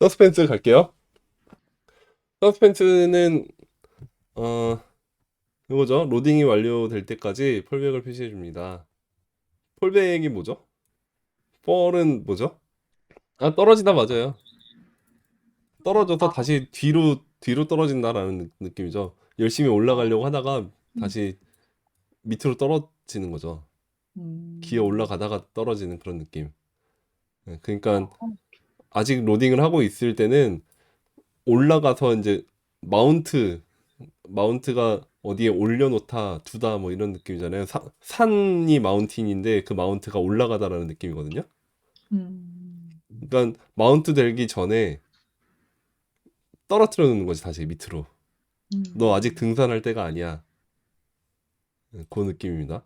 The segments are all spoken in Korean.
서스펜스 갈게요. 서스펜스는 어 이거죠. 로딩이 완료될 때까지 폴백을 표시해 줍니다. 폴백이 뭐죠? 폴은 뭐죠? 아, 떨어지다 맞아요. 떨어져서 아, 다시 뒤로 떨어진다라는 느낌이죠. 열심히 아, 올라가려고 하다가 음, 다시 밑으로 떨어지는 거죠. 기어 음, 올라가다가 떨어지는 그런 느낌. 네, 그러니까 아, 아직 로딩을 하고 있을 때는 올라가서 이제 마운트 마운트가 어디에 올려놓다 두다 뭐 이런 느낌이잖아요. 산이 마운틴인데 그 마운트가 올라가다라는 느낌이거든요. 음, 그러니까 마운트 되기 전에 떨어뜨려 놓는 거지 다시 밑으로. 너 아직 음. 등산할 때가 아니야. 네, 그 느낌입니다.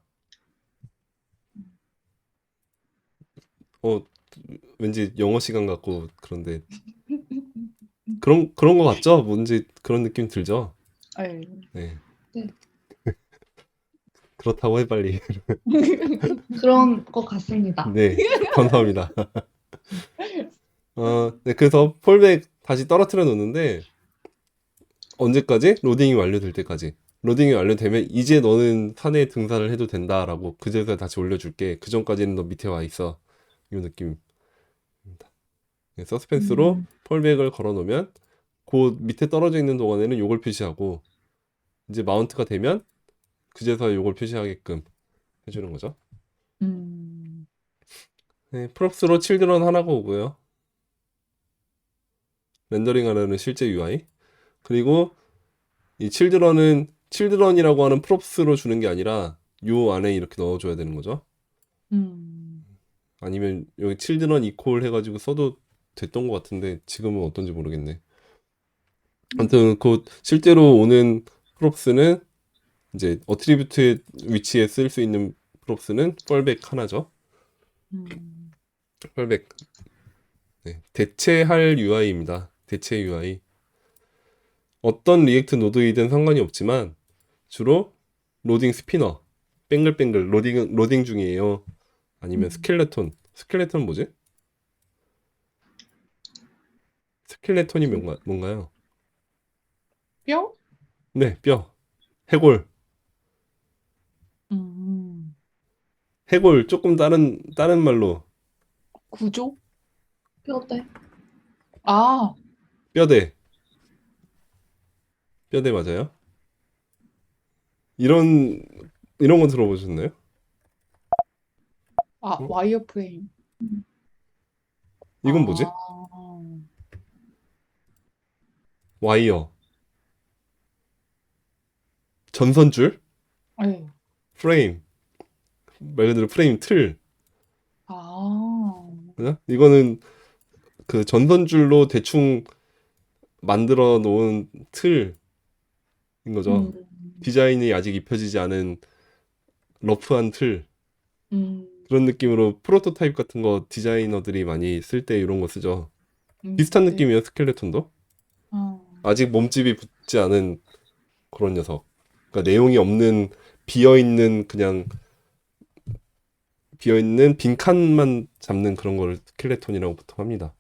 어, 왠지 영어 시간 같고 그런데 그런 거 같죠? 뭔지 그런 느낌 들죠? 네. 네, 네, 그렇다고 해 빨리. 그런 것 같습니다. 네, 감사합니다. 네, 그래서 폴백 다시 떨어뜨려 놓는데 언제까지? 로딩이 완료될 때까지. 로딩이 완료되면 이제 너는 산에 등산을 해도 된다라고 그제서야 다시 올려줄게. 그 전까지는 너 밑에 와 있어. 이 느낌입니다. 네, 서스펜스로 음, 폴백을 걸어 놓으면 그 밑에 떨어져 있는 동안에는 요걸 표시하고 이제 마운트가 되면 그제서야 요걸 표시하게끔 해주는 거죠. 음, 네, 프롭스로 칠드런 하나가 오고요. 렌더링 하려는 실제 UI. 그리고 이 칠드런이라고 하는 프롭스로 주는 게 아니라 요 안에 이렇게 넣어줘야 되는 거죠. 음, 아니면 여기 칠드런 이퀄 해가지고 써도 됐던 것 같은데 지금은 어떤지 모르겠네. 아무튼 그 실제로 오는 프롭스는 이제 어트리뷰트 위치에 쓸 수 있는 프롭스는 펄백 하나죠. 음, 펄백. 네. 대체할 UI입니다. 대체 UI. 어떤 리액트 노드이든 상관이 없지만 주로 로딩 스피너, 뱅글뱅글 로딩 중이에요. 아니면 음. 스켈레톤. 스켈레톤 뭐지? 스켈레톤이 뭔가요? 뼈? 네, 뼈. 해골. 음, 해골 조금 다른 말로 구조? 뼈대. 아, 뼈대. 뼈대 맞아요? 이런 이런 거 들어보셨나요? 어? 와이어 프레임. 음, 이건 아, 뭐지? 와이어. 전선줄? 네. 프레임. 말 그대로 프레임 틀. 아, 그죠? 이거는 그 전선줄로 대충 만들어 놓은 틀인 거죠. 음, 디자인이 아직 입혀지지 않은 러프한 틀. 음, 그런 느낌으로 프로토타입 같은 거 디자이너들이 많이 쓸 때 이런 거 쓰죠. 비슷한 네. 느낌이에요, 스켈레톤도. 아, 아직 몸집이 붙지 않은 그런 녀석. 그러니까 내용이 없는 그냥 비어 있는 빈 칸만 잡는 그런 걸 스켈레톤이라고 보통 합니다.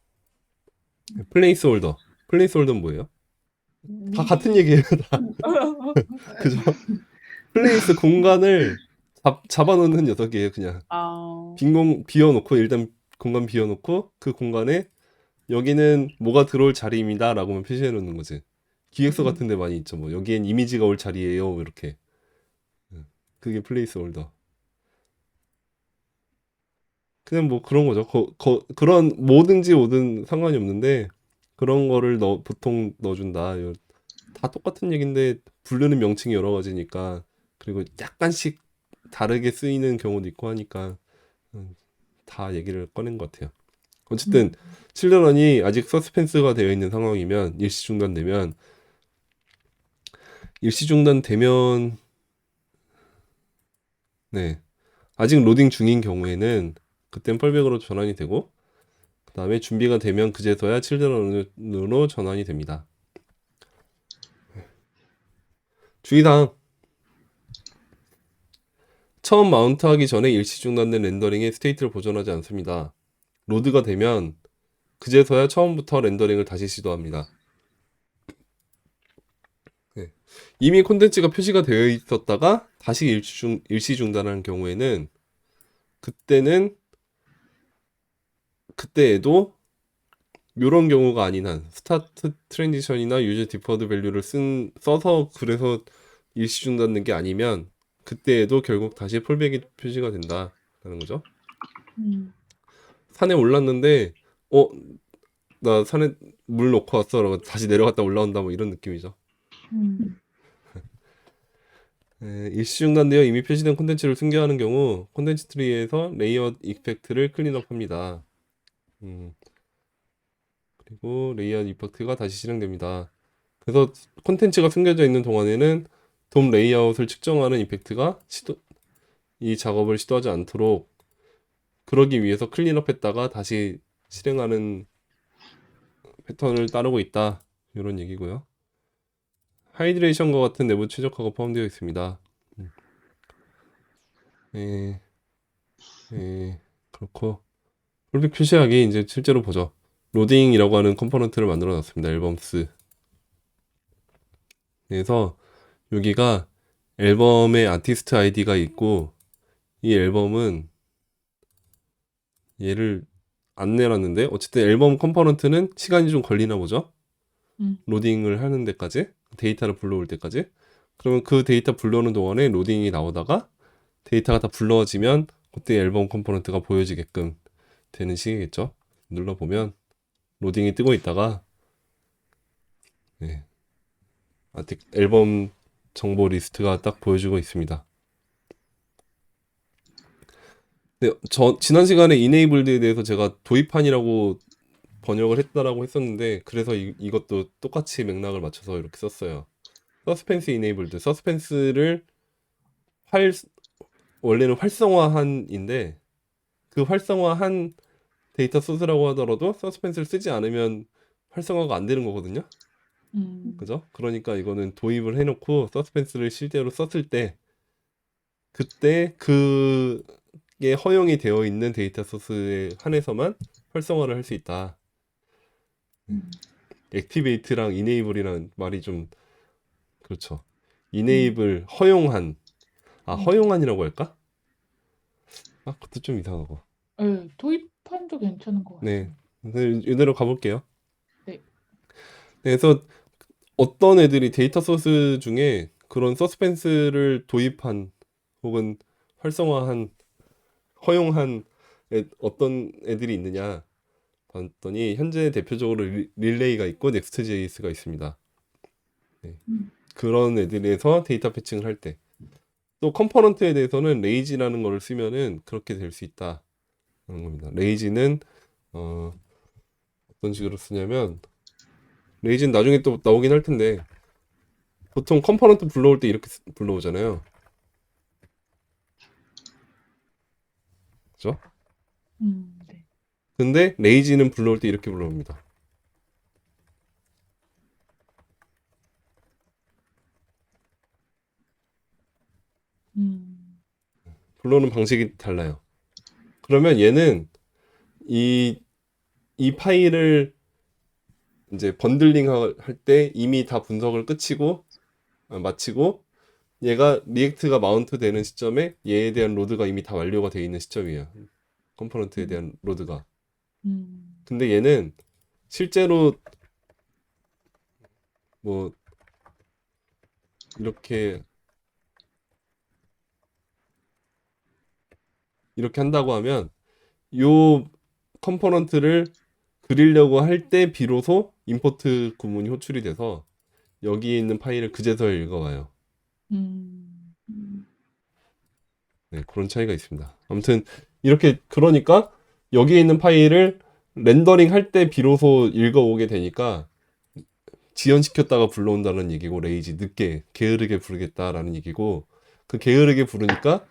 플레이스 홀더. 플레이스 홀더는 뭐예요? 다 같은 미리. 얘기예요, 다. 그죠? 플레이스 공간을 잡아놓는 녀석이에요, 그냥. 아, 비워놓고 일단 공간 비워놓고 그 공간에 여기는 뭐가 들어올 자리입니다라고만 표시해 놓는 거지. 기획서 음, 같은 데 많이 있죠. 뭐 여기엔 이미지가 올 자리예요. 이렇게. 그게 플레이스 홀더. 그냥 뭐 그런 거죠. 그런 뭐든지 오든 상관이 없는데 그런 거를 보통 넣어준다. 다 똑같은 얘기인데 부르는 명칭이 여러 가지니까 그리고 약간씩 다르게 쓰이는 경우도 있고 하니까 음, 다 얘기를 꺼낸 것 같아요. 어쨌든 음, 칠드런이 아직 서스펜스가 되어 있는 상황이면 일시 중단되면 네 아직 로딩 중인 경우에는 그땐 펄백으로 전환이 되고 그 다음에 준비가 되면 그제서야 칠드런으로 전환이 됩니다. 주의사항 처음 마운트하기 전에 일시 중단된 렌더링의 스테이트를 보존하지 않습니다. 로드가 되면 그제서야 처음부터 렌더링을 다시 시도합니다. 네. 이미 콘텐츠가 표시가 되어 있었다가 다시 일시 중단하는 경우에는 그때에도 이런 경우가 아닌 한 스타트 트랜지션이나 유저 디퍼드 밸류를 써서 그래서 일시 중단된 게 아니면 그때에도 결국 다시 폴백이 표시가 된다라는 거죠. 산에 올랐는데 나 산에 물 놓고 왔어. 라고 다시 내려갔다 올라온다 뭐 이런 느낌이죠. 일시 중단되어 이미 표시된 콘텐츠를 숨겨하는 경우 콘텐츠 트리에서 레이어 이펙트를 클린업합니다. 그리고 레이어 이펙트가 다시 실행됩니다. 그래서 콘텐츠가 숨겨져 있는 동안에는 돔 레이아웃을 측정하는 이펙트가 이 작업을 시도하지 않도록 그러기 위해서 클린업했다가 다시 실행하는 패턴을 따르고 있다. 이런 얘기고요. 하이드레이션과 같은 내부 최적화가 포함되어 있습니다. 그렇고 폴백 표시하기 이제 실제로 보죠. 로딩이라고 하는 컴포넌트를 만들어 놨습니다. 앨범스. 그래서 여기가 앨범의 아티스트 아이디가 있고 이 앨범은 얘를 안 내놨는데 어쨌든 앨범 컴포넌트는 시간이 좀 걸리나 보죠. 로딩을 하는 데까지 데이터를 불러올 때까지. 그러면 그 데이터 불러오는 동안에 로딩이 나오다가 데이터가 다 불러지면 그때 앨범 컴포넌트가 보여지게끔 되는 식이겠죠. 눌러보면 로딩이 뜨고 있다가 앨범 정보 리스트가 딱 보여주고 있습니다. 지난 시간에 이네이블드에 대해서 제가 도입판이라고 번역을 했다라고 했었는데 그래서 이것도 똑같이 맥락을 맞춰서 이렇게 썼어요. 서스펜스 이네이블드. 서스펜스를 원래는 활성화한인데 그 활성화한 데이터 소스라고 하더라도 서스펜스를 쓰지 않으면 활성화가 안 되는 거거든요. 그죠? 그러니까 이거는 도입을 해놓고 서스펜스를 실제로 썼을 때 그때 그게 허용이 되어 있는 데이터 소스에 한해서만 활성화를 할 수 있다. 액티베이트랑 이네이블이랑 말이 좀 그렇죠. 이네이블 허용한 허용한이라고 할까? 그것도 좀 이상하고. 네, 도입판도 괜찮은 것 네, 같아요. 이대로 가볼게요. 네. 그래서 어떤 애들이 데이터 소스 중에 그런 서스펜스를 도입한 혹은 활성화한 허용한 어떤 애들이 있느냐 봤더니 현재 대표적으로 릴레이가 있고 넥스트.js가 있습니다. 네. 그런 애들에서 데이터 패칭을 할 때 또 컴포넌트에 대해서는 레이지라는 거를 쓰면은 그렇게 될 수 있다는 겁니다. 레이지는 어떤 식으로 쓰냐면 레이지는 나중에 또 나오긴 할 텐데 보통 컴포넌트 불러올 때 이렇게 불러오잖아요. 그죠? 네. 근데 레이지는 불러올 때 이렇게 불러옵니다. 불러오는 방식이 달라요. 그러면 얘는 이 파일을 이제 번들링 할 때 이미 다 분석을 마치고 얘가 리액트가 마운트 되는 시점에 얘에 대한 로드가 이미 다 완료가 되어 있는 시점이에요. 컴포넌트에 대한 로드가. 근데 얘는 실제로 뭐 이렇게 한다고 하면 요 컴포넌트를 그리려고 할 때 비로소 임포트 구문이 호출이 돼서 여기에 있는 파일을 그제서야 읽어와요. 네, 그런 차이가 있습니다. 아무튼 이렇게 그러니까 여기에 있는 파일을 렌더링 할 때 비로소 읽어오게 되니까 지연시켰다가 불러온다는 얘기고 레이지 늦게 게으르게 부르겠다라는 얘기고 그 게으르게 부르니까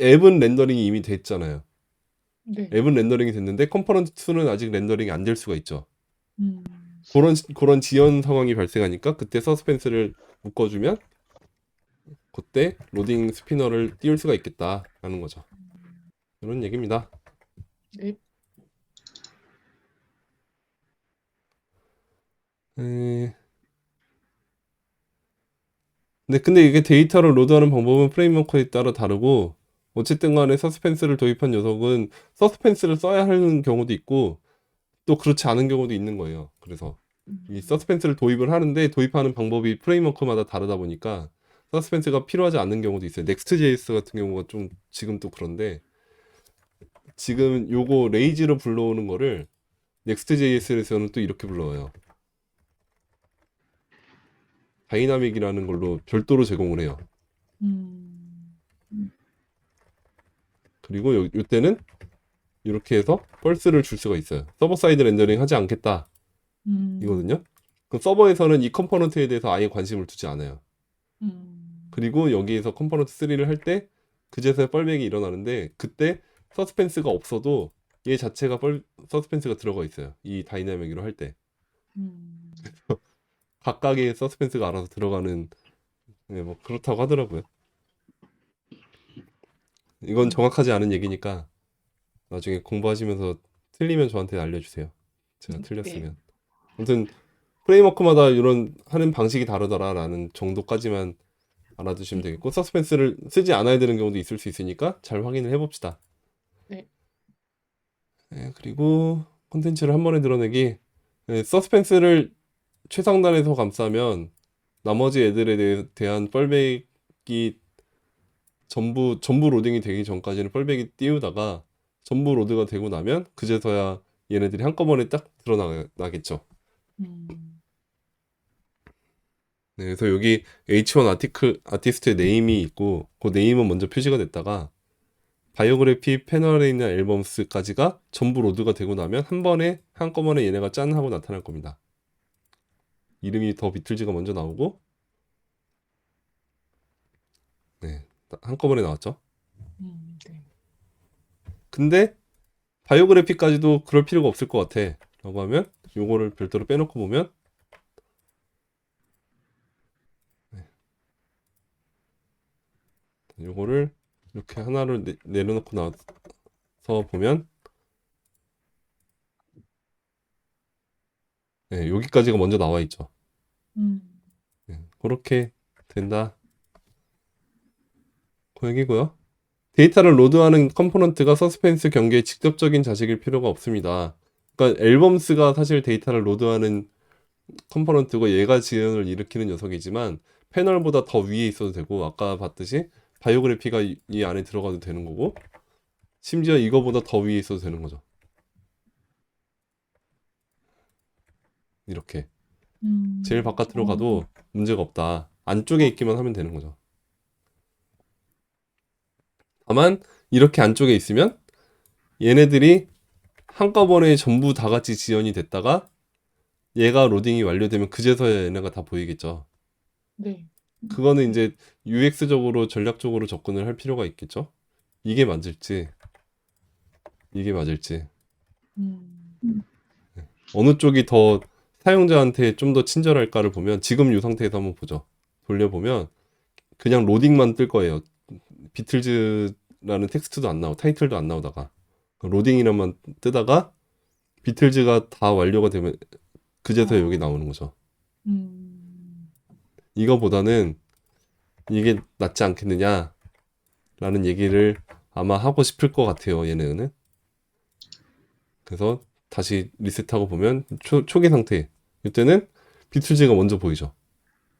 앱은 렌더링이 이미 됐잖아요. 네. 앱은 렌더링이 됐는데 컴포넌트 2는 아직 렌더링이 안 될 수가 있죠. 음. 그런 지연 상황이 발생하니까 그때 서스펜스를 묶어주면 그때 로딩 스피너를 띄울 수가 있겠다라는 거죠. 이런 얘기입니다. 네. 에, 근데 이게 데이터를 로드하는 방법은 프레임워크에 따라 다르고 어쨌든 간에 서스펜스를 도입한 녀석은 서스펜스를 써야 하는 경우도 있고 또 그렇지 않은 경우도 있는 거예요. 그래서 이 서스펜스를 도입을 하는데 도입하는 방법이 프레임워크마다 다르다 보니까 서스펜스가 필요하지 않는 경우도 있어요. 넥스트.js 같은 경우가 좀 지금 또 그런데 지금 요거 레이지로 불러오는 거를 넥스트.js에서는 또 이렇게 불러와요. 다이나믹이라는 걸로 별도로 제공을 해요. 음. 그리고 요때는 이렇게 해서 펄스를 줄 수가 있어요. 서버 사이드 렌더링 하지 않겠다 음. 이거든요. 그럼 서버에서는 이 컴포넌트에 대해서 아예 관심을 두지 않아요. 그리고 여기에서 컴포넌트 3를 할 때 그제서야 뻘백이 일어나는데 그때 서스펜스가 없어도 얘 자체가 서스펜스가 들어가 있어요. 이 다이나믹으로 할 때. 음. 각각의 서스펜스가 알아서 들어가는 네, 뭐 그렇다고 하더라고요. 이건 정확하지 않은 얘기니까 나중에 공부하시면서 틀리면 저한테 알려주세요. 제가 네. 틀렸으면. 아무튼 프레임워크마다 이런 하는 방식이 다르더라라는 정도까지만 알아두시면 되겠고 서스펜스를 쓰지 않아야 되는 경우도 있을 수 있으니까 잘 확인을 해봅시다. 네. 네, 그리고 콘텐츠를 한 번에 드러내기. 네, 서스펜스를 최상단에서 감싸면 나머지 애들에 대한 뻘백이 전부 로딩이 되기 전까지는 뻘백이 띄우다가 전부 로드가 되고 나면 그제서야 얘네들이 한꺼번에 딱 드러나겠죠. 음. 네, 그래서 여기 H1 아티스트의 네임이 있고 그 네임은 먼저 표시가 됐다가 바이오그래피, 패널에 있는 앨범스까지가 전부 로드가 되고 나면 한 번에 한꺼번에 얘네가 짠 하고 나타날 겁니다. 이름이 더 비틀즈가 먼저 나오고 네, 한꺼번에 나왔죠. 네. 근데 바이오그래피까지도 그럴 필요가 없을 것 같아 라고 하면 요거를 별도로 빼놓고 보면 요거를 이렇게 하나를 내려놓고 나서 보면 네, 여기까지가 먼저 나와 있죠. 음. 네, 그렇게 된다 그 얘기고요. 데이터를 로드하는 컴포넌트가 서스펜스 경계에 직접적인 자식일 필요가 없습니다. 그러니까 앨범스가 사실 데이터를 로드하는 컴포넌트고 얘가 지연을 일으키는 녀석이지만 패널보다 더 위에 있어도 되고 아까 봤듯이 바이오그래피가 이 안에 들어가도 되는 거고 심지어 이거보다 더 위에 있어도 되는 거죠. 이렇게 제일 바깥으로 가도 문제가 없다. 안쪽에 있기만 하면 되는 거죠. 다만 이렇게 안쪽에 있으면 얘네들이 한꺼번에 전부 다 같이 지연이 됐다가 얘가 로딩이 완료되면 그제서야 얘네가 다 보이겠죠. 네. 그거는 이제 UX적으로 전략적으로 접근을 할 필요가 있겠죠. 이게 맞을지 어느 쪽이 더 사용자한테 좀 더 친절할까를 보면 지금 이 상태에서 한번 보죠. 돌려보면 그냥 로딩만 뜰 거예요. 비틀즈라는 텍스트도 안 나오고 타이틀도 안 나오다가 로딩이란만 뜨다가 비틀즈가 다 완료가 되면 그제서야 여기 나오는 거죠. 이거보다는 이게 낫지 않겠느냐라는 얘기를 아마 하고 싶을 것 같아요. 얘네는. 그래서 다시 리셋하고 보면 초기 상태 이때는 비틀즈가 먼저 보이죠.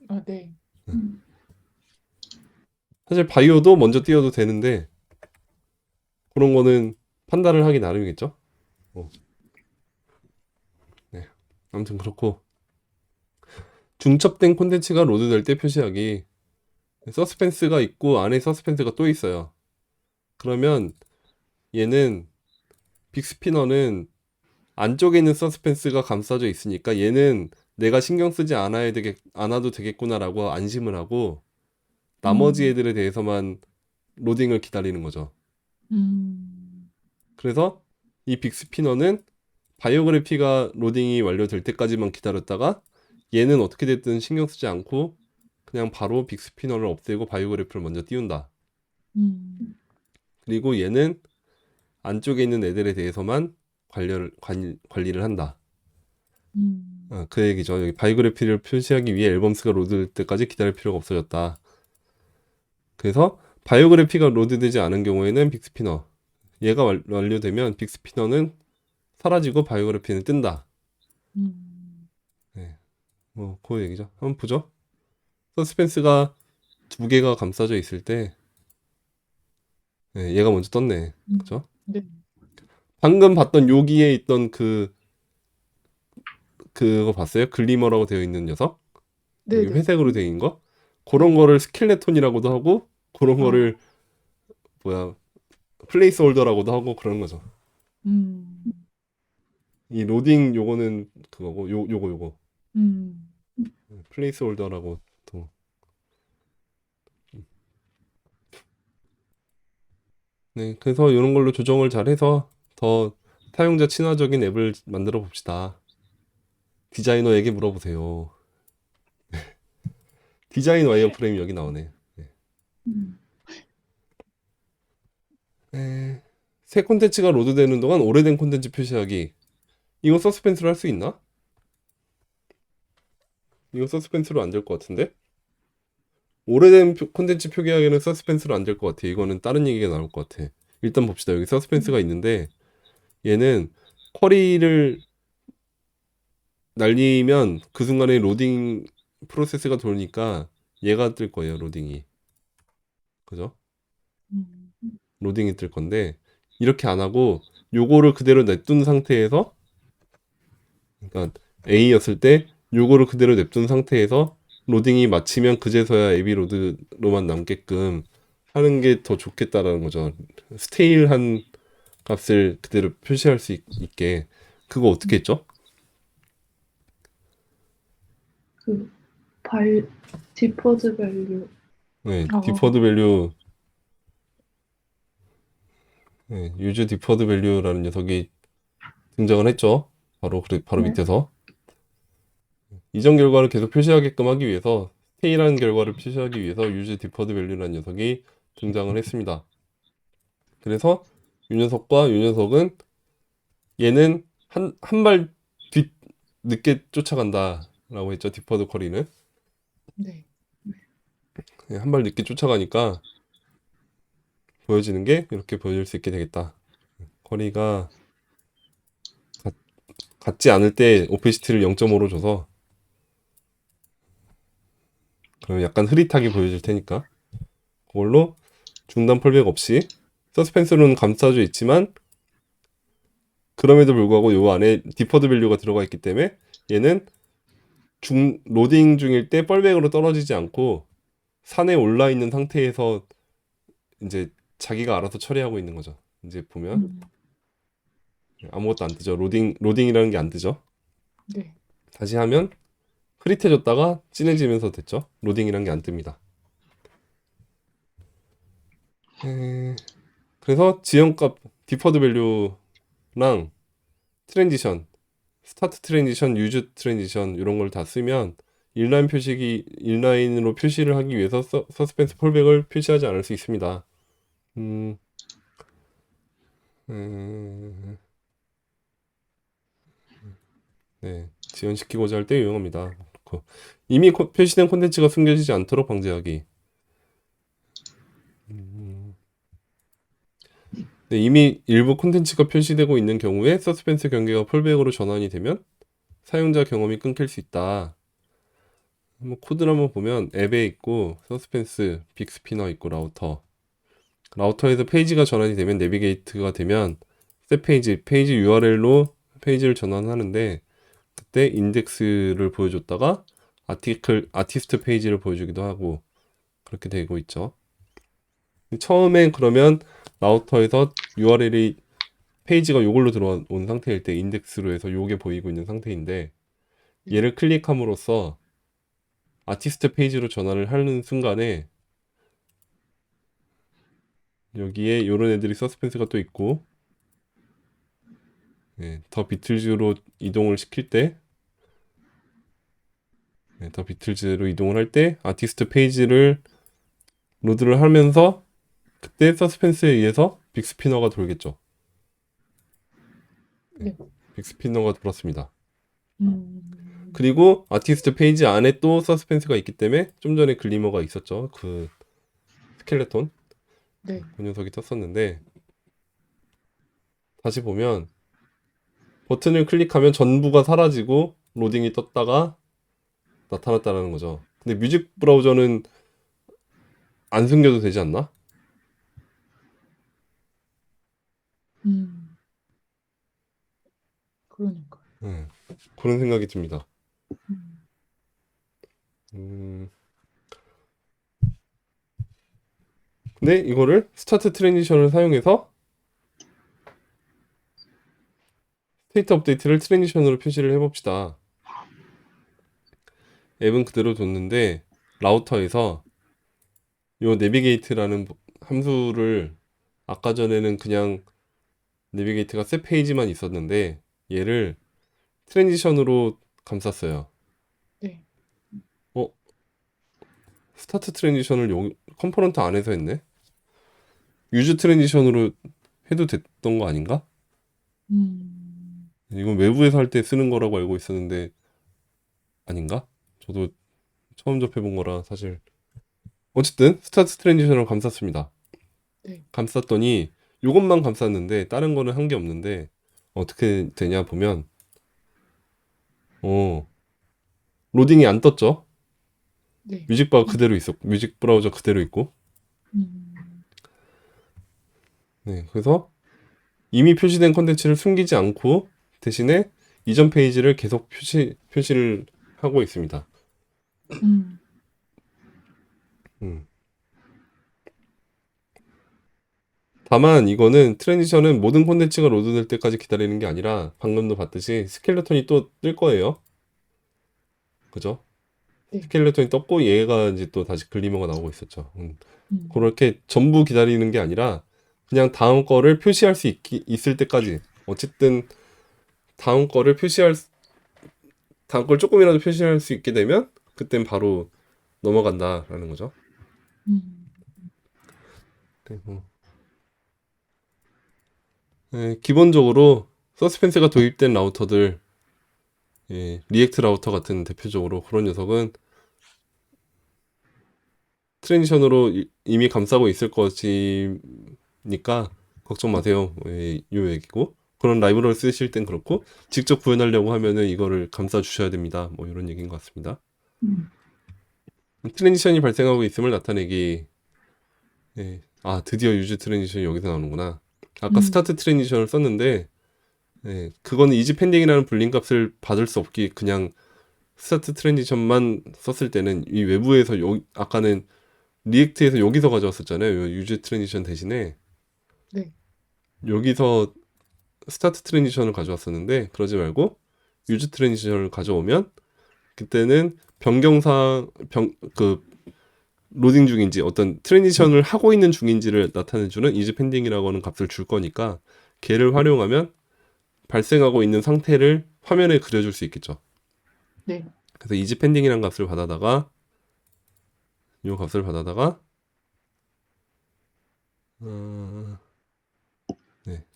아, 네. 사실 바이오도 먼저 띄워도 되는데 그런 거는 판단을 하기 나름이겠죠. 네, 아무튼 그렇고 중첩된 콘텐츠가 로드될 때 표시하기 서스펜스가 있고 안에 서스펜스가 또 있어요. 그러면 얘는 빅스피너는 안쪽에 있는 서스펜스가 감싸져 있으니까 얘는 내가 신경 쓰지 않아도 되겠구나라고 안심을 하고 나머지 애들에 대해서만 로딩을 기다리는 거죠. 그래서 이 빅스피너는 바이오그래피가 로딩이 완료될 때까지만 기다렸다가 얘는 어떻게 됐든 신경 쓰지 않고 그냥 바로 빅스피너를 없애고 바이오그래피를 먼저 띄운다. 그리고 얘는 안쪽에 있는 애들에 대해서만 관리를 한다. 그 얘기죠. 여기 바이오그래피를 표시하기 위해 앨범스가 로드될 때까지 기다릴 필요가 없어졌다. 그래서 바이오그래피가 로드되지 않은 경우에는 빅스피너, 얘가 완료되면 빅스피너는 사라지고 바이오그래피는 뜬다. 네, 뭐 그 얘기죠. 한번 보죠. 서스펜스가 두 개가 감싸져 있을 때, 네, 얘가 먼저 떴네. 그죠? 네. 방금 봤던 여기에 있던 그거 봤어요? 글리머라고 되어 있는 녀석? 네, 여기 네. 회색으로 되어 있는 거? 그런 거를 스켈레톤이라고도 하고, 그런 아, 거를 뭐야, 플레이스 홀더라고도 하고 그런 거죠. 음, 이 로딩 요거는 그거고, 요거 음, 플레이스 홀더라고 또. 네, 그래서 이런 걸로 조정을 잘 해서 더 사용자 친화적인 앱을 만들어 봅시다. 디자이너에게 물어보세요. 디자인 와이어프레임 여기 나오네. 네. 음. 네. 새 콘텐츠가 로드되는 동안 오래된 콘텐츠 표시하기. 이거 서스펜스로 할 수 있나? 이거 서스펜스로 안 될 것 같은데? 오래된 콘텐츠 표기하기는 서스펜스로 안 될 것 같아. 이거는 다른 얘기가 나올 것 같아. 일단 봅시다. 여기 서스펜스가 있는데 얘는 쿼리를 날리면 그 순간에 로딩 프로세스가 돌니까 얘가 뜰 거예요. 로딩이. 그죠? 음, 로딩이 뜰 건데 이렇게 안 하고 요거를 그대로 냅둔 상태에서, 그러니까 A였을 때 요거를 그대로 냅둔 상태에서 로딩이 마치면 그제서야 앱이 로드로만 남게끔 하는 게 더 좋겠다라는 거죠. 스테일한 값을 그대로 표시할 수 있게. 그거 어떻게 했죠? 그 디퍼즈 밸류. 네, 어, 디퍼드 밸류, 네, 유즈 디퍼드 밸류라는 녀석이 등장을 했죠. 바로 네. 밑에서 이전 결과를 계속 표시하게끔 하기 위해서, 스테일한 결과를 표시하기 위해서 유즈 디퍼드 밸류라는 녀석이 등장을 했습니다. 그래서 이 녀석과 이 녀석은, 얘는 한 발 늦게 쫓아간다라고 했죠. 디퍼드 쿼리는 네. 한 발 늦게 쫓아가니까 보여지는 게 이렇게 보여질 수 있게 되겠다. 쿼리가 같지 않을 때 오페시티를 0.5로 줘서, 그럼 약간 흐릿하게 보여질 테니까 그걸로 중단 폴백 없이 서스펜스로는 감싸져 있지만, 그럼에도 불구하고 요 안에 디퍼드 밸류가 들어가 있기 때문에 얘는 로딩 중일 때 뻘백으로 떨어지지 않고 산에 올라 있는 상태에서 이제 자기가 알아서 처리하고 있는 거죠. 이제 보면 음, 아무것도 안 뜨죠. 로딩이라는 게 안 뜨죠. 네. 다시 하면 흐릿해졌다가 진해지면서 됐죠. 로딩이라는 게 안 뜹니다. 그래서 지형값 디퍼드 밸류랑 트랜지션, 스타트 트랜지션, 유즈 트랜지션 이런 걸 다 쓰면 인라인으로 표시를 하기 위해서 서스펜스 폴백을 표시하지 않을 수 있습니다. 음, 음, 네, 지연시키고자 할 때 유용합니다. 이미 표시된 콘텐츠가 숨겨지지 않도록 방지하기. 네, 이미 일부 콘텐츠가 표시되고 있는 경우에 서스펜스 경계가 폴백으로 전환이 되면 사용자 경험이 끊길 수 있다. 한번 코드를 한번 보면 앱에 있고 서스펜스, 빅스피너 있고 라우터에서 페이지가 전환이 되면 내비게이트가 되면 셋 페이지 URL로 페이지를 전환하는데, 그때 인덱스를 보여줬다가 아티스트 페이지를 보여주기도 하고 그렇게 되고 있죠. 처음엔 그러면 라우터에서 URL이 페이지가 요걸로 들어온 상태일 때 인덱스로 해서 요게 보이고 있는 상태인데, 얘를 클릭함으로써 아티스트 페이지로 전환을 하는 순간에 여기에 요런 애들이 서스펜스가 또 있고, 네, 더 비틀즈로 이동을 시킬 때, 네, 더 비틀즈로 이동을 할 때 아티스트 페이지를 로드를 하면서 그때 서스펜스에 의해서 빅스피너가 돌겠죠. 네, 네. 빅스피너가 돌았습니다. 그리고 아티스트 페이지 안에 또 서스펜스가 있기 때문에 좀 전에 글리머가 있었죠. 그 스켈레톤 네. 그 녀석이 떴었는데 다시 보면 버튼을 클릭하면 전부가 사라지고 로딩이 떴다가 나타났다라는 거죠. 근데 뮤직 브라우저는 안 숨겨도 되지 않나? 음, 그러니까요. 그런 생각이 듭니다. 음, 음, 근데 이거를 스타트 트랜지션을 사용해서 스테이트 업데이트를 트랜지션으로 표시를 해봅시다. 앱은 그대로 뒀는데 라우터에서 요 내비게이트라는 함수를 아까 전에는 그냥 내비게이트가 셋 페이지만 있었는데 얘를 트랜지션으로 감쌌어요. 네. 어? 스타트 트랜지션을 여기 컴포넌트 안에서 했네? 유즈 트랜지션으로 해도 됐던 거 아닌가? 이건 외부에서 할 때 쓰는 거라고 알고 있었는데 아닌가? 저도 처음 접해본 거라 사실 어쨌든 스타트 트랜지션을 감쌌습니다. 네. 감쌌더니 요것만 감쌌는데 다른 거는 한 게 없는데 어떻게 되냐 보면 어 로딩이 안 떴죠. 네. 뮤직바 그대로 있었고 뮤직 브라우저 그대로 있고 음, 네 그래서 이미 표시된 컨텐츠를 숨기지 않고 대신에 이전 페이지를 계속 표시를 하고 있습니다. 음, 음. 다만 이거는 트랜지션은 모든 콘텐츠가 로드될 때까지 기다리는 게 아니라 방금도 봤듯이 스켈레톤이 또 뜰 거예요. 그죠? 네. 스켈레톤이 떴고 얘가 이제 또 다시 글리머가 나오고 있었죠. 음, 그렇게 전부 기다리는 게 아니라 그냥 다음 거를 표시할 수 있을 때까지 어쨌든 다음 거를 다음 걸 조금이라도 표시할 수 있게 되면 그땐 바로 넘어간다라는 거죠. 음, 그리고 기본적으로 서스펜스가 도입된 라우터들 리액트 라우터 같은 대표적으로 그런 녀석은 트랜지션으로 이미 감싸고 있을 것이니까 걱정 마세요. 요 얘기고 그런 라이브러리 쓰실 땐 그렇고 직접 구현하려고 하면은 이거를 감싸 주셔야 됩니다. 뭐 이런 얘기인 것 같습니다. 음, 트랜지션이 발생하고 있음을 나타내기. 드디어 유즈 트랜지션이 여기서 나오는구나. 아까 스타트 트랜지션을 썼는데 그거는 이지 펜딩이라는 불린 값을 받을 수 없기 그냥 스타트 트랜지션만 썼을 때는 이 외부에서 아까는 리액트에서 여기서 가져왔었잖아요. 유즈 트랜지션 대신에 네. 여기서 스타트 트랜지션을 가져왔었는데 그러지 말고 유즈 트랜지션을 가져오면 그때는 그 로딩 중인지 어떤 트랜지션을 하고 있는 중인지를 나타내주는 이즈 펜딩이라고 하는 값을 줄 거니까 걔를 활용하면 발생하고 있는 상태를 화면에 그려줄 수 있겠죠. 네. 그래서 이즈 펜딩이라는 값을 받아다가 이 값을 받아다가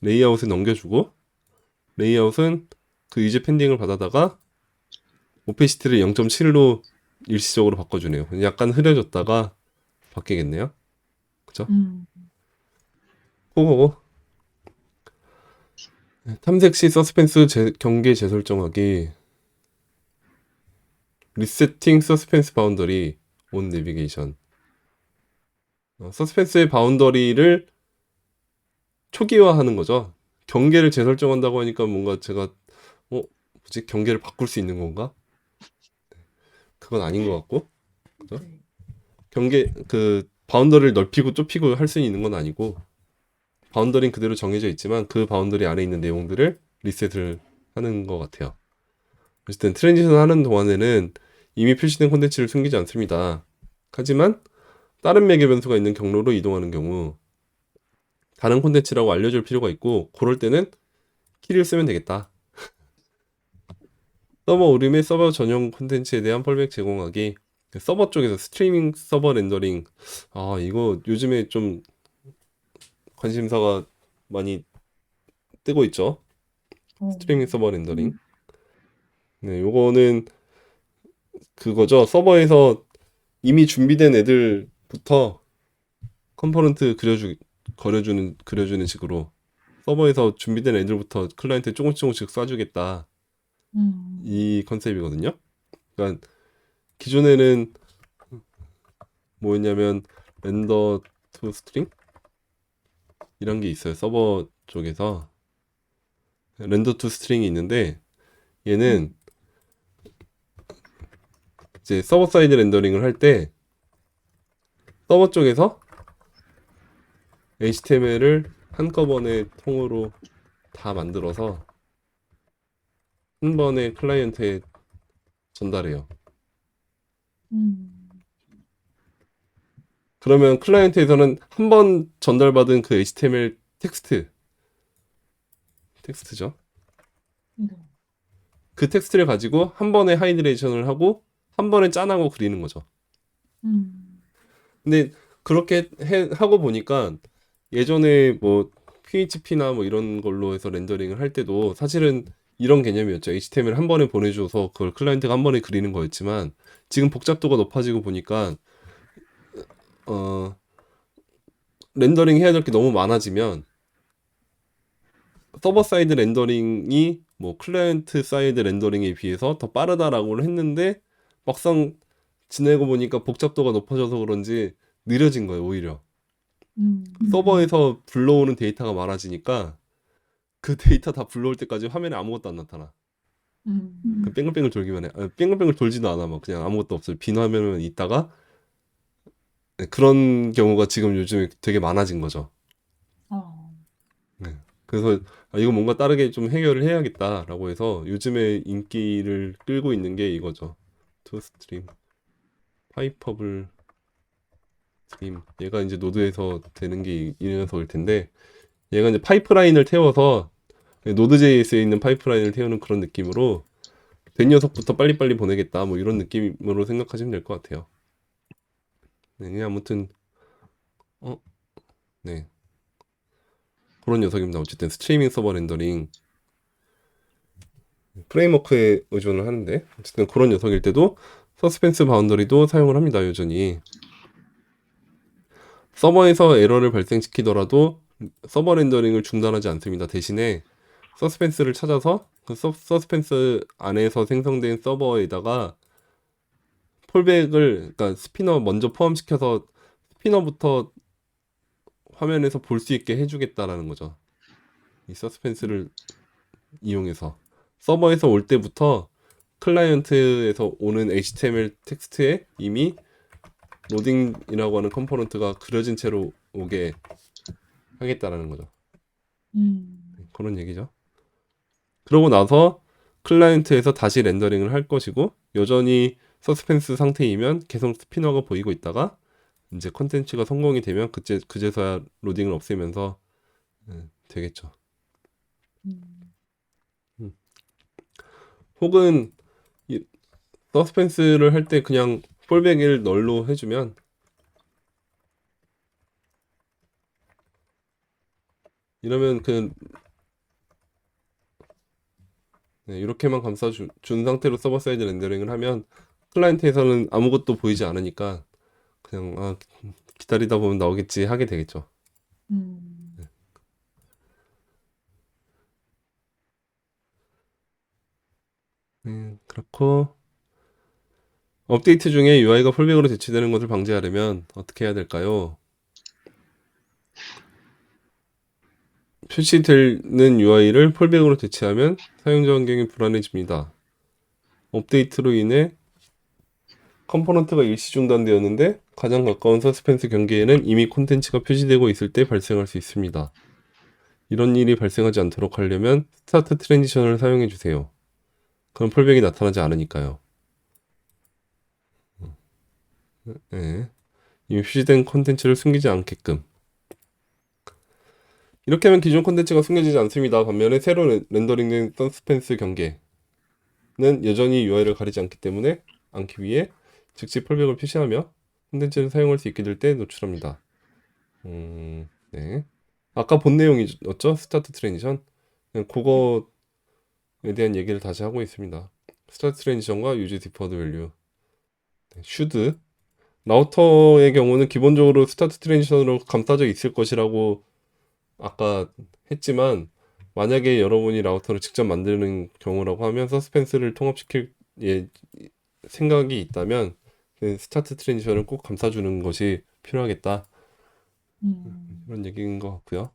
레이아웃에 넘겨주고 레이아웃은 그 이즈 펜딩을 받아다가 오페시티를 0.7로 일시적으로 바꿔주네요. 약간 흐려졌다가 바뀌겠네요. 그쵸? 음, 그거고 탐색 시 서스펜스 경계 재설정하기 리세팅 서스펜스 바운더리 온 내비게이션 서스펜스의 바운더리를 초기화하는 거죠. 경계를 재설정한다고 하니까 뭔가 제가 뭐지 경계를 바꿀 수 있는 건가? 그건 아닌 것 같고 그죠? 네. 경계 그 바운더리를 넓히고 좁히고 할 수 있는 건 아니고 바운더리는 그대로 정해져 있지만 그 바운더리 안에 있는 내용들을 리셋을 하는 것 같아요. 어쨌든 트랜지션 하는 동안에는 이미 표시된 콘텐츠를 숨기지 않습니다. 하지만 다른 매개 변수가 있는 경로로 이동하는 경우 다른 콘텐츠라고 알려줄 필요가 있고 그럴 때는 키를 쓰면 되겠다. 서버 오류 서버 전용 콘텐츠에 대한 펄백 제공하기 서버 쪽에서 스트리밍 서버 렌더링 이거 요즘에 좀 관심사가 많이 뜨고 있죠. 스트리밍 서버 렌더링. 네, 요거는 그거죠. 서버에서 이미 준비된 애들부터 컴포넌트 그려주는 식으로 서버에서 준비된 애들부터 클라이언트에 조금씩 쏴주겠다. 이 컨셉이거든요. 그러니까 기존에는 뭐였냐면 렌더 투 스트링 이런 게 있어요. 서버 쪽에서 렌더 투 스트링이 있는데 얘는 이제 서버 사이드 렌더링을 할 때 서버 쪽에서 HTML을 한꺼번에 통으로 다 만들어서 한 번에 클라이언트에 전달해요. 그러면 클라이언트에서는 한 번 전달받은 그 HTML 텍스트죠. 네. 그 텍스트를 가지고 한 번에 하이드레이션을 하고 한 번에 짠하고 그리는 거죠. 근데 그렇게 하고 보니까 예전에 뭐 PHP나 뭐 이런 걸로 해서 렌더링을 할 때도 사실은 이런 개념이었죠. HTML 한 번에 보내줘서 그걸 클라이언트가 한 번에 그리는 거였지만 지금 복잡도가 높아지고 보니까 어, 렌더링 해야 될 게 너무 많아지면 서버 사이드 렌더링이 뭐 클라이언트 사이드 렌더링에 비해서 더 빠르다라고 했는데 막상 지내고 보니까 복잡도가 높아져서 그런지 느려진 거예요, 오히려. 서버에서 불러오는 데이터가 많아지니까 그 데이터 다 불러올 때까지 화면에 아무것도 안 나타나. 그 뺑글뺑글 돌기만 해. 뺑글뺑글 돌지도 않아. 막 그냥 아무것도 없어요. 빈 화면만 있다가 네, 그런 경우가 지금 요즘에 되게 많아진 거죠. 네. 그래서 이거 뭔가 다르게 좀 해결을 해야겠다라고 해서 요즘에 인기를 끌고 있는 게 이거죠. 투스트림, 파이퍼블 스트림. 얘가 이제 노드에서 되는 게 이 녀석일 텐데 얘가 이제 파이프라인을 태워서 노드.js에 있는 파이프라인을 태우는 그런 느낌으로 된 녀석부터 빨리빨리 보내겠다 뭐 이런 느낌으로 생각하시면 될 것 같아요. 네, 아무튼 네, 그런 녀석입니다. 어쨌든 스트리밍 서버 렌더링 프레임워크에 의존을 하는데 어쨌든 그런 녀석일 때도 서스펜스 바운더리도 사용을 합니다. 여전히 서버에서 에러를 발생시키더라도 서버 렌더링을 중단하지 않습니다. 대신에 서스펜스를 찾아서 그 서스펜스 안에서 생성된 서버에다가 폴백을 그러니까 스피너 먼저 포함시켜서 스피너부터 화면에서 볼 수 있게 해주겠다라는 거죠. 이 서스펜스를 이용해서 서버에서 올 때부터 클라이언트에서 오는 HTML 텍스트에 이미 로딩이라고 하는 컴포넌트가 그려진 채로 오게 하겠다라는 거죠. 그런 얘기죠. 그러고 나서 클라이언트에서 다시 렌더링을 할 것이고 여전히 서스펜스 상태이면 계속 스피너가 보이고 있다가 이제 컨텐츠가 성공이 되면 그제서야 로딩을 없애면서 되겠죠. 혹은 이 서스펜스를 할 때 그냥 폴백을 널로 해주면 이러면 이렇게만 감싸준 상태로 서버 사이드 렌더링을 하면 클라이언트에서는 아무것도 보이지 않으니까 그냥 기다리다 보면 나오겠지 하게 되겠죠. 그렇고 업데이트 중에 UI가 폴백으로 대체되는 것을 방지하려면 어떻게 해야 될까요? 표시되는 UI를 폴백으로 대체하면 사용자 환경이 불안해집니다. 업데이트로 인해 컴포넌트가 일시 중단되었는데 가장 가까운 서스펜스 경계에는 이미 콘텐츠가 표시되고 있을 때 발생할 수 있습니다. 이런 일이 발생하지 않도록 하려면 스타트 트랜지션을 사용해 주세요. 그럼 폴백이 나타나지 않으니까요. 네. 이미 표시된 콘텐츠를 숨기지 않게끔. 이렇게 하면 기존 콘텐츠가 숨겨지지 않습니다. 반면에 새로 렌더링된 서스펜스 경계는 여전히 UI를 가리지 않기 위해 즉시 폴백을 표시하며 콘텐츠를 사용할 수 있게 될 때 노출합니다. 네. 아까 본 내용이었죠? 스타트 트랜지션. 그거에 대한 얘기를 다시 하고 있습니다. 스타트 트랜지션과 유즈 디퍼드 밸류. 슈드. 라우터의 경우는 기본적으로 스타트 트랜지션으로 감싸져 있을 것이라고 아까 했지만 만약에 여러분이 라우터를 직접 만드는 경우라고 하면 서스펜스를 통합시킬 생각이 있다면 그 스타트 트랜지션을 꼭 감싸주는 것이 필요하겠다. 음. 그런 얘기인 것 같고요.